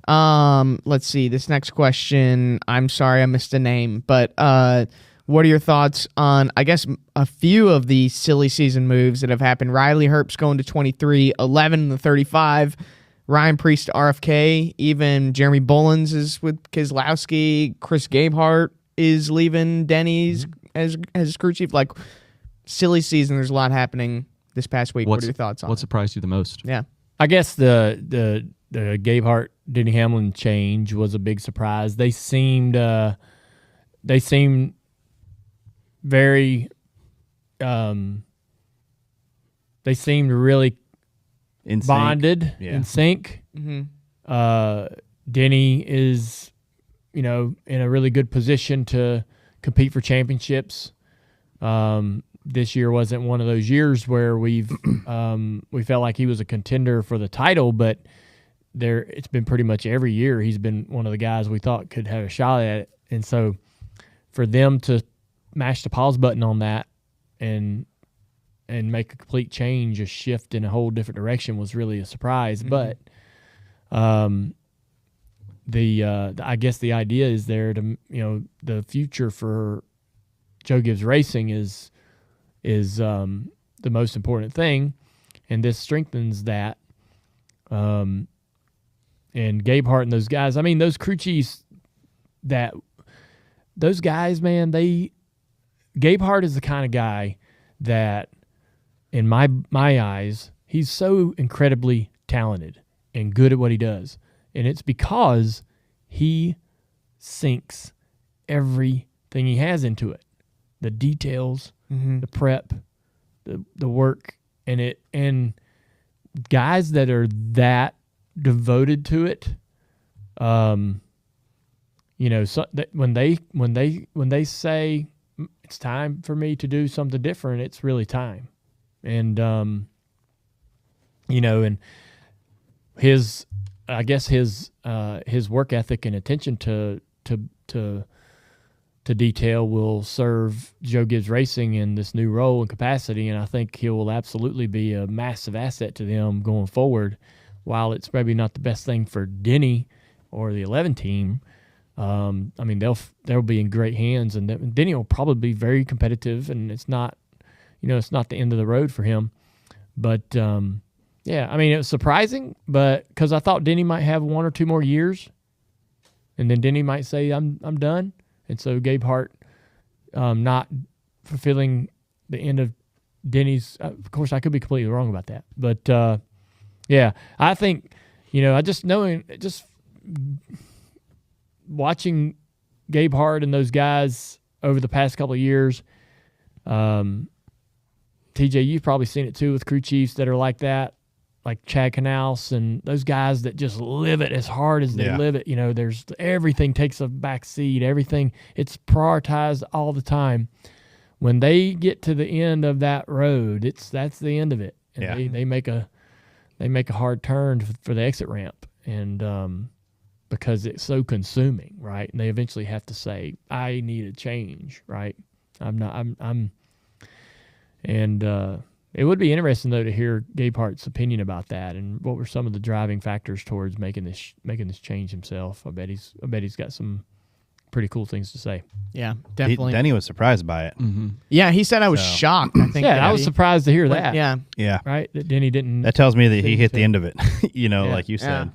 Let's see. This next question, I'm sorry I missed a name, but what are your thoughts on, I guess, a few of the silly season moves that have happened? Riley Herbst going to 23, 11 in the 35, Ryan Priest to RFK, even Jeremy Bullins is with Keselowski, Chris Gabehart is leaving Denny's as crew chief. Like, silly season, there's a lot happening this past week. What are your thoughts on What surprised you the most? Yeah. I guess the Gabehart Denny Hamlin change was a big surprise. They seemed very they seemed really bonded in sync. Mm-hmm. Denny is, in a really good position to compete for championships. This year wasn't one of those years where we felt like he was a contender for the title, but it's been pretty much every year he's been one of the guys we thought could have a shot at it. And so for them to mash the pause button on that and make a complete change, a shift in a whole different direction was really a surprise. Mm-hmm. But I guess the idea is there to, the future for Joe Gibbs Racing is the most important thing, and this strengthens that. And Gabehart and those guys, I mean, those crew chiefs, those guys, man, Gabehart is the kind of guy that, in my eyes, he's so incredibly talented and good at what he does. And it's because he sinks everything he has into it. The details, mm-hmm. the prep, the work, and guys that are that devoted to it, so that when they say it's time for me to do something different, it's really time. And and his work ethic and attention to detail will serve Joe Gibbs Racing in this new role and capacity, and I think he will absolutely be a massive asset to them going forward. While it's maybe not the best thing for Denny or the 11 team, I mean, they'll be in great hands, and Denny will probably be very competitive, and it's not the end of the road for him. But yeah, I mean, it was surprising, but because I thought Denny might have 1 or 2 more years, and then Denny might say I'm done, and so Gabehart not fulfilling the end of Denny's. Of course, I could be completely wrong about that, but yeah, I think just watching Gabehart and those guys over the past couple of years. TJ, you've probably seen it too with crew chiefs that are like that, like Chad Knaus and those guys that just live it as hard as they live it. There's everything takes a back seat. Everything, it's prioritized all the time. When they get to the end of that road, that's the end of it. And they make a hard turn for the exit ramp, and because it's so consuming, right? And they eventually have to say, I need a change, right? It would be interesting though to hear Gabehart's opinion about that, and what were some of the driving factors towards making this change himself. I bet he's got some pretty cool things to say. Yeah, definitely. Denny was surprised by it. Mm-hmm. Yeah, he said I was shocked. I think. Yeah, I was surprised to hear that. Yeah. Right, that Denny didn't. That tells me that he hit the end of it. Like you said.